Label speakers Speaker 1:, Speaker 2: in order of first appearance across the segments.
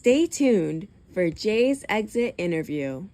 Speaker 1: Stay tuned for Jay's exit interview.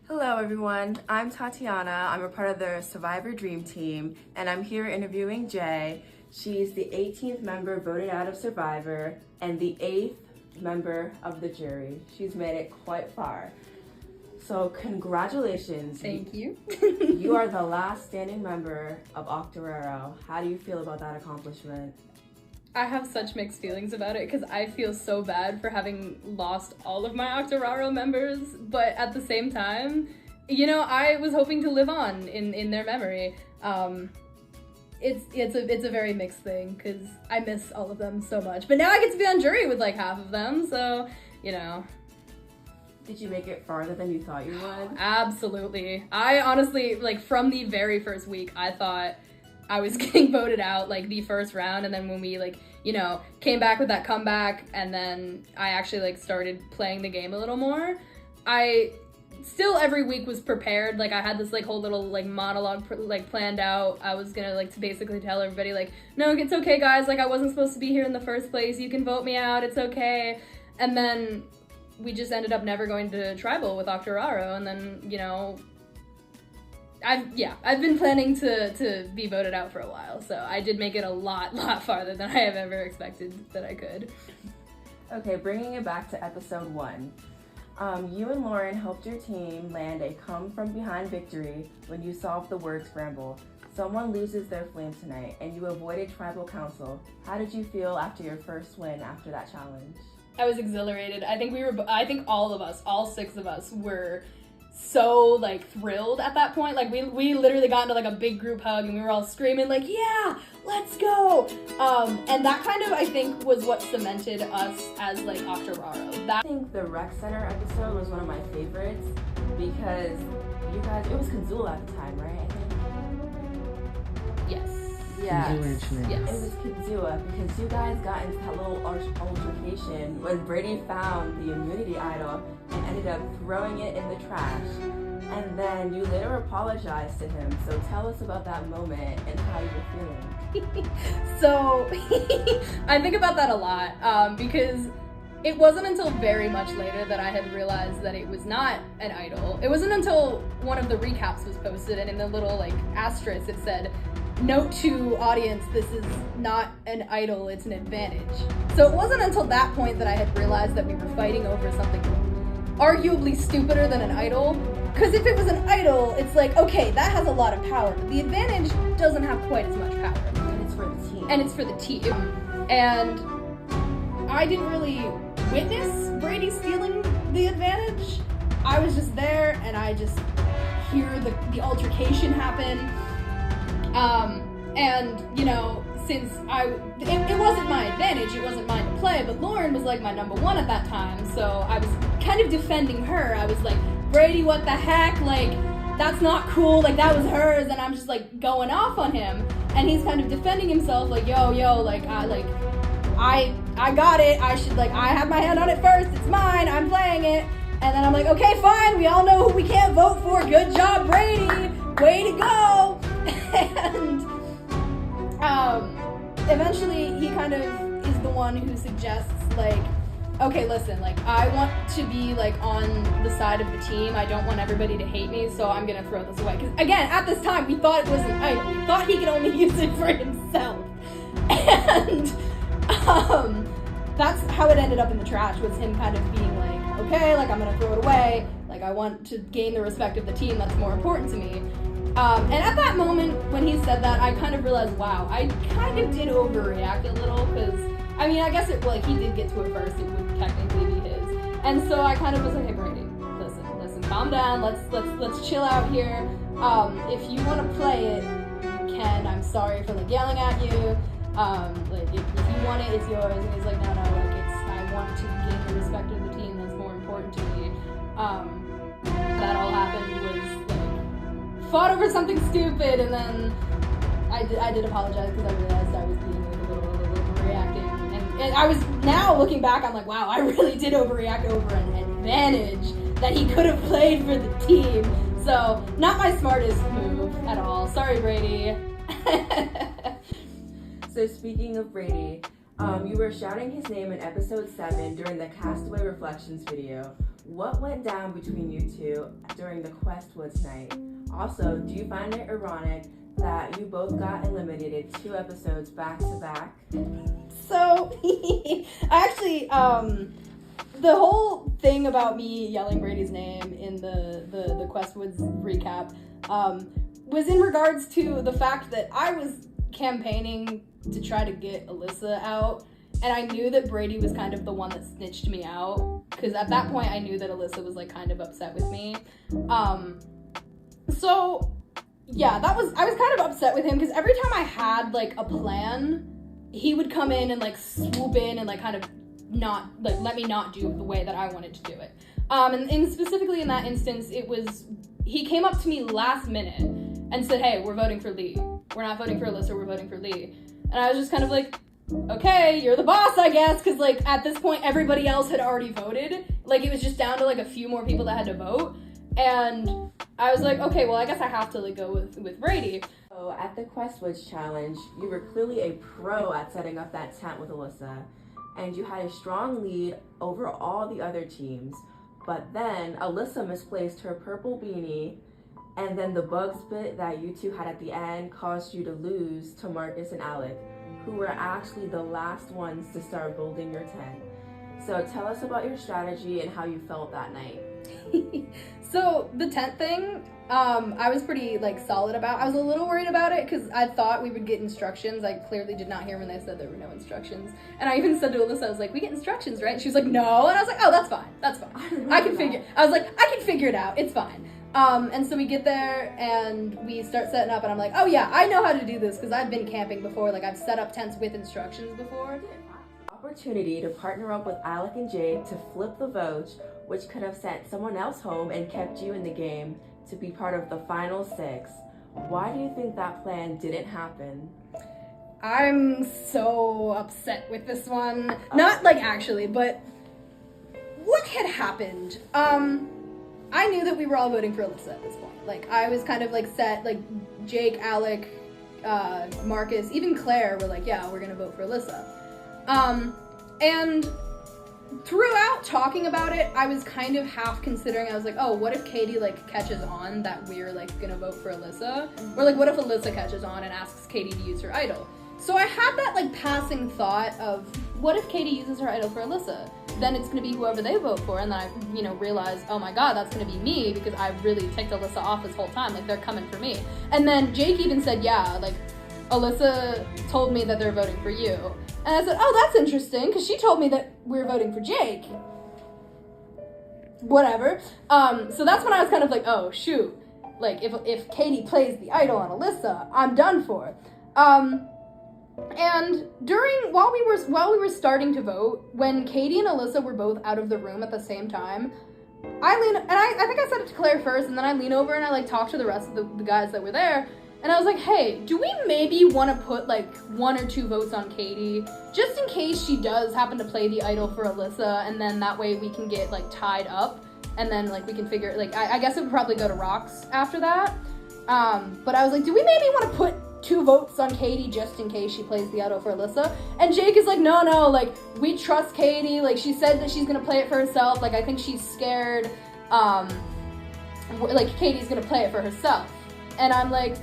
Speaker 1: Hello everyone, I'm Tatiana. I'm a part of the Survivor Dream Team, and I'm here interviewing Jay. She's the 18th member voted out of Survivor and the 8th member of the jury. She's made it quite far. So congratulations.
Speaker 2: Thank you.
Speaker 1: You are the last standing member of Octoraro. How do you feel about that accomplishment?
Speaker 2: I have such mixed feelings about it because I feel so bad for having lost all of my Octoraro members, but at the same time, you know, I was hoping to live on in their memory. It's a very mixed thing because I miss all of them so much, but now I get to be on jury with like half of them, so, you know.
Speaker 1: Did you make it farther than you thought you would?
Speaker 2: Absolutely. I honestly, like, from the very first week, I thought I was getting voted out, like, the first round, and then when we, like, you know, came back with that comeback, and then I actually, like, started playing the game a little more, I still every week was prepared. Like, I had this, like, whole little, like, monologue, like, planned out. I was gonna, like, to basically tell everybody, like, no, it's okay, guys, like, I wasn't supposed to be here in the first place, you can vote me out, it's okay. And then we just ended up never going to Tribal with Octoraro, and then, you know, I've been planning to be voted out for a while, so I did make it a lot farther than I have ever expected that I could.
Speaker 1: Okay, bringing it back to episode 1. You and Lauren helped your team land a come-from-behind victory when you solved the word scramble. Someone loses their flame tonight, and you avoided Tribal Council. How did you feel after your first win after that challenge?
Speaker 2: I was exhilarated. I think all of us, all 6 of us, were so, like, thrilled at that point. Like, we literally got into, like, a big group hug, and we were all screaming, like, yeah, let's go! And that kind of, I think, was what cemented us as, like, Octoraro.
Speaker 1: I think the Rec Center episode was one of my favorites because you guys, it was Kazula at the time, right, I think?
Speaker 2: Yes.
Speaker 1: Yes.
Speaker 2: Yes.
Speaker 1: It was Kazua because you guys got into that little altercation when Brady found the immunity idol and ended up throwing it in the trash. And then you later apologized to him. So tell us about that moment and how you were feeling.
Speaker 2: So I think about that a lot because it wasn't until very much later that I had realized that it was not an idol. It wasn't until one of the recaps was posted and in the little like asterisk it said, "Note to audience, this is not an idol, it's an advantage." So it wasn't until that point that I had realized that we were fighting over something arguably stupider than an idol. Because if it was an idol, it's like, okay, that has a lot of power, but the advantage doesn't have quite as much power.
Speaker 1: And it's for the team.
Speaker 2: And it's for the team. And I didn't really witness Brady stealing the advantage. I was just there and I just hear the altercation happen. And, you know, since it wasn't my advantage, it wasn't mine to play, but Lauren was like my number 1 at that time, so I was kind of defending her. I was like, Brady, what the heck? Like, that's not cool, like that was hers, and I'm just like going off on him, and he's kind of defending himself, like, yo, like, I got it, I have my hand on it first, it's mine, I'm playing it, and then I'm like, okay, fine, we all know who we can't vote for, good job, Brady, way to go, and, eventually he kind of is the one who suggests, like, okay, listen, like, I want to be, like, on the side of the team. I don't want everybody to hate me, so I'm gonna throw this away. Because, again, at this time, we thought it was an idol. We thought he could only use it for himself. And, that's how it ended up in the trash, was him kind of being like, okay, like, I'm gonna throw it away. Like, I want to gain the respect of the team. That's more important to me. And at that moment, when he said that, I kind of realized, wow, I kind of did overreact a little, because, I mean, I guess he did get to it first, it would technically be his. And so I kind of was like, hey, Brady, listen, calm down, let's chill out here. If you want to play it, you can. I'm sorry for, like, yelling at you. Like, if you want it, it's yours. And he's like, no, like, I want to gain the respect of the team, that's more important to me. That all happened was, like, fought over something stupid, and then I did apologize because I realized I was being like, a little overreacting. And I was, now looking back, I'm like, wow, I really did overreact over an advantage that he could have played for the team. So, not my smartest move at all. Sorry, Brady.
Speaker 1: So speaking of Brady, you were shouting his name in episode 7 during the Castaway Reflections video. What went down between you two during the Questwoods night? Also, do you find it ironic that you both got eliminated 2 episodes back to back?
Speaker 2: So, actually, the whole thing about me yelling Brady's name in the Questwoods recap was in regards to the fact that I was campaigning to try to get Alyssa out, and I knew that Brady was kind of the one that snitched me out, because at that point I knew that Alyssa was, like, kind of upset with me. So, yeah, I was kind of upset with him, because every time I had, like, a plan, he would come in and, like, swoop in and, like, kind of not, like, let me not do the way that I wanted to do it. And specifically in that instance, he came up to me last minute and said, hey, we're voting for Lee. We're not voting for Alyssa, we're voting for Lee. And I was just kind of like, okay, you're the boss, I guess, because, like, at this point, everybody else had already voted. Like, it was just down to, like, a few more people that had to vote. And I was like, okay, well, I guess I have to, like, go with Brady.
Speaker 1: So at the Questwoods challenge, you were clearly a pro at setting up that tent with Alyssa, and you had a strong lead over all the other teams. But then Alyssa misplaced her purple beanie, and then the bug spit that you two had at the end caused you to lose to Marcus and Alec, who were actually the last ones to start building your tent. So tell us about your strategy and how you felt that night.
Speaker 2: So the tent thing, I was pretty, like, solid about. I was a little worried about it because I thought we would get instructions. I clearly did not hear when they said there were no instructions. And I even said to Alyssa, I was like, we get instructions, right? And she was like, no. And I was like, oh, that's fine. I can figure it out. It's fine. And so we get there and we start setting up, and I'm like, oh yeah, I know how to do this because I've been camping before. Like, I've set up tents with instructions before.
Speaker 1: Opportunity to partner up with Alec and Jake to flip the vote, which could have sent someone else home and kept you in the game to be part of the final 6. Why do you think that plan didn't happen?
Speaker 2: I'm so upset with this one. Not, like, actually, but what had happened? I knew that we were all voting for Alyssa at this point. Like, I was kind of, like, set, like, Jake, Alec, Marcus, even Claire were like, yeah, we're gonna vote for Alyssa. And throughout talking about it, I was kind of half considering, I was like, oh, what if Katie, like, catches on that we're, like, gonna vote for Alyssa? Or, like, what if Alyssa catches on and asks Katie to use her idol? So I had that, like, passing thought of, what if Katie uses her idol for Alyssa? Then it's gonna be whoever they vote for, and then I, realized, oh my god, that's gonna be me, because I really ticked Alyssa off this whole time, like, they're coming for me. And then Jake even said, yeah, like, Alyssa told me that they're voting for you. And I said, oh, that's interesting, because she told me that we're voting for Jake. Whatever. So that's when I was kind of like, oh, shoot. Like, if Katie plays the idol on Alyssa, I'm done for. And while we were starting to vote, when Katie and Alyssa were both out of the room at the same time, I think I said it to Claire first, and then I lean over and I like talk to the rest of the guys that were there, and I was like, hey, do we maybe want to put like 1 or 2 votes on Katie, just in case she does happen to play the idol for Alyssa, and then that way we can get like tied up, and then like we can figure, like, I guess it would probably go to Rocks after that. But I was like, do we maybe want to put 2 votes on Katie just in case she plays the idol for Alyssa? And Jake is like, no, like, we trust Katie, like, she said that she's gonna play it for herself, like, I think she's scared, like, Katie's gonna play it for herself. And I'm like,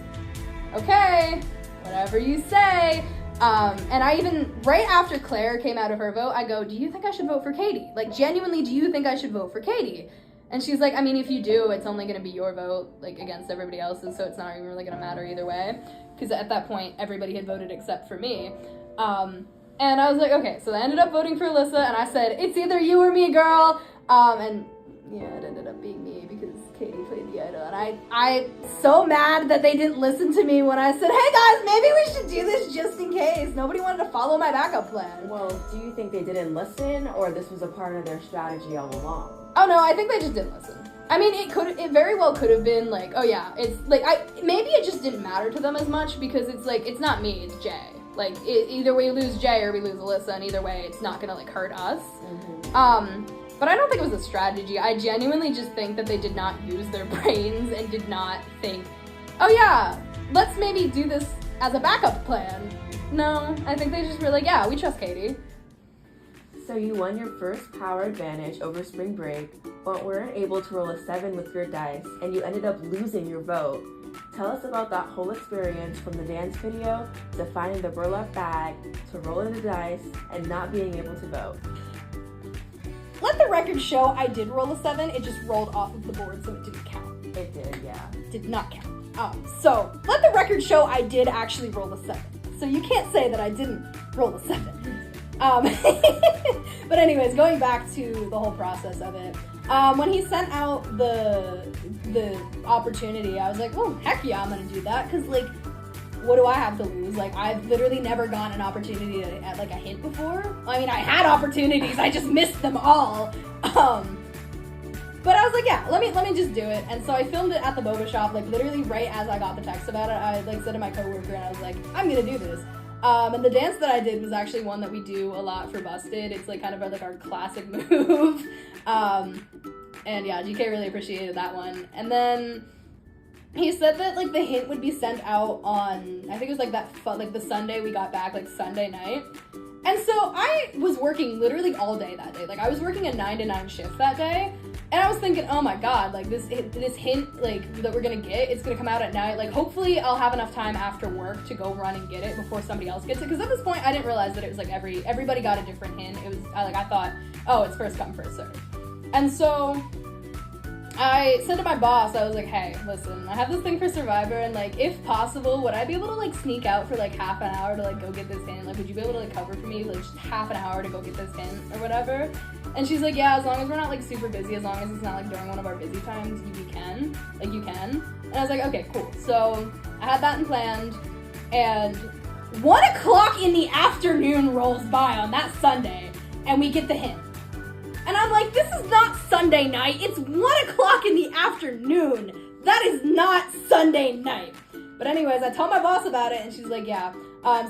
Speaker 2: okay, whatever you say. And I even, right after Claire came out of her vote, I go, do you think I should vote for Katie? Like, genuinely, do you think I should vote for Katie? And she's like, I mean, if you do, it's only gonna be your vote, like, against everybody else's, so it's not even really gonna matter either way. Because at that point, everybody had voted except for me. And I was like, okay, so I ended up voting for Alyssa, and I said, it's either you or me, girl. And yeah, it ended up being me because Katie played the idol. And I'm so mad that they didn't listen to me when I said, hey guys, maybe we should do this just in case. Nobody wanted to follow my backup plan.
Speaker 1: Well, do you think they didn't listen, or this was a part of their strategy all along?
Speaker 2: Oh no, I think they just didn't listen. I mean, it very well could have been like, oh yeah, it's like, maybe it just didn't matter to them as much because it's like, it's not me, it's Jay. Like, either we lose Jay or we lose Alyssa, and either way, it's not gonna like hurt us. Mm-hmm. But I don't think it was a strategy. I genuinely just think that they did not use their brains and did not think, oh yeah, let's maybe do this as a backup plan. No, I think they just were like, yeah, we trust Katie.
Speaker 1: So you won your first power advantage over spring break, but weren't able to roll a 7 with your dice, and you ended up losing your vote. Tell us about that whole experience, from the dance video to finding the burlap bag to rolling the dice and not being able to vote.
Speaker 2: Let the record show I did roll a 7, it just rolled off of the board, so it didn't count.
Speaker 1: It did, yeah.
Speaker 2: Did not count. So let the record show I did actually roll a 7. So you can't say that I didn't roll a 7. But anyways, going back to the whole process of it, when he sent out the opportunity, I was like, oh, heck yeah, I'm gonna do that, because, like, what do I have to lose? Like, I've literally never gotten an opportunity at, like, a hint before. I mean, I had opportunities, I just missed them all. But I was like, yeah, let me just do it. And so I filmed it at the boba shop, like, literally right as I got the text about it. I, like, said to my coworker, and I was like, I'm gonna do this. And the dance that I did was actually one that we do a lot for Busted. It's like kind of like our classic move. And yeah, GK really appreciated that one. And then he said that like the hint would be sent out on, I think it was like like the Sunday we got back, like Sunday night. And so I was working literally all day that day. Like I was working a 9 to 9 shift that day. And I was thinking, oh my god, like this hint like that we're gonna get, it's gonna come out at night. Like hopefully I'll have enough time after work to go run and get it before somebody else gets it. Because at this point I didn't realize that it was like everybody got a different hint. It was I thought, oh, it's first come, first serve. And so I said to my boss, I was like, hey, listen, I have this thing for Survivor, and like, if possible, would I be able to like sneak out for like half an hour to like go get this hint? Like, would you be able to like cover for me like just half an hour to go get this hint or whatever? And she's like, yeah, as long as we're not like super busy, as long as it's not like during one of our busy times, you can. And I was like, okay, cool. So I had that in planned, and 1 o'clock in the afternoon rolls by on that Sunday, and we get the hint. And I'm like, this is not Sunday night. It's 1 o'clock in the afternoon. That is not Sunday night. But anyways, I told my boss about it, and she's like, yeah.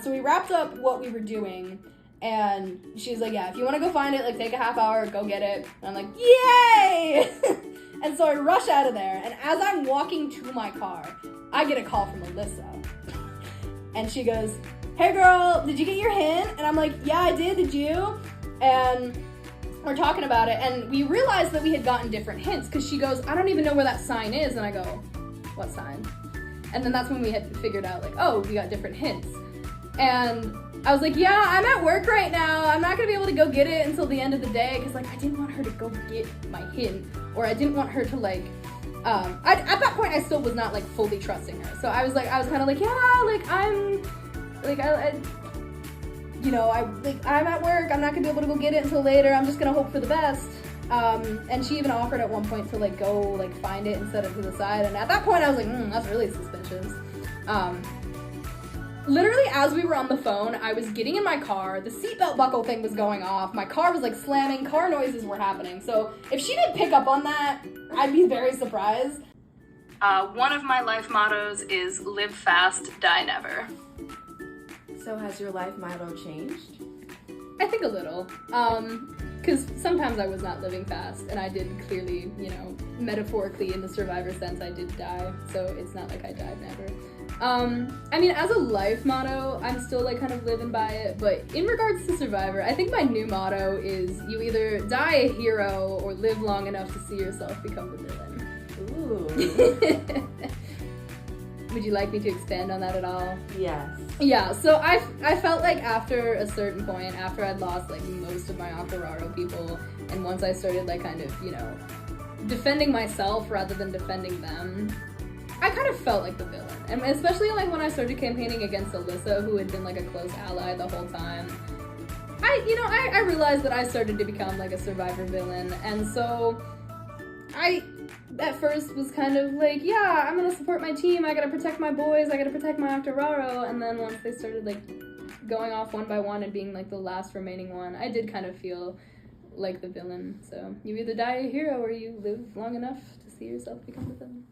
Speaker 2: So we wrapped up what we were doing, and she's like, yeah, if you want to go find it, like, take a half hour, go get it. And I'm like, yay! And so I rush out of there, and as I'm walking to my car, I get a call from Alyssa. And she goes, hey girl, did you get your hint? And I'm like, yeah, I did you? And we're talking about it, and we realized that we had gotten different hints, because she goes, I don't even know where that sign is, and I go, what sign? And then that's when we had figured out, like, oh, we got different hints. And I was like, yeah, I'm at work right now, I'm not gonna be able to go get it until the end of the day, because, like, I didn't want her to go get my hint, or I didn't want her to, like, at that point, I still was not, like, fully trusting her, so I was kind of like, yeah, like, I'm, like, I'm at work, I'm not gonna be able to go get it until later, I'm just gonna hope for the best. And she even offered at one point to like go like find it and set it to the side, and at that point I was like, that's really suspicious. literally as we were on the phone, I was getting in my car, the seatbelt buckle thing was going off, my car was like slamming, car noises were happening. So if she didn't pick up on that, I'd be very surprised. One of my life mottos is live fast, die never.
Speaker 1: So has your life motto changed?
Speaker 2: I think a little. Because sometimes I was not living fast, and I did clearly, you know, metaphorically in the survivor sense, I did die. So it's not like I died never. I mean, as a life motto, I'm still like kind of living by it, but in regards to Survivor, I think my new motto is you either die a hero or live long enough to see yourself become the villain.
Speaker 1: Ooh.
Speaker 2: Would you like me to expand on that at all?
Speaker 1: Yes.
Speaker 2: Yeah, so I felt like after a certain point, after I'd lost like most of my Octoraro people, and once I started like kind of, you know, defending myself rather than defending them, I kind of felt like the villain. And especially like when I started campaigning against Alyssa, who had been like a close ally the whole time, I realized that I started to become like a Survivor villain. And so I at first was kind of like, yeah, I'm gonna support my team, I gotta protect my boys, I gotta protect my Octoraro. And then once they started like going off one by one and being like the last remaining one, I did kind of feel like the villain. So you either die a hero or you live long enough to see yourself become the villain.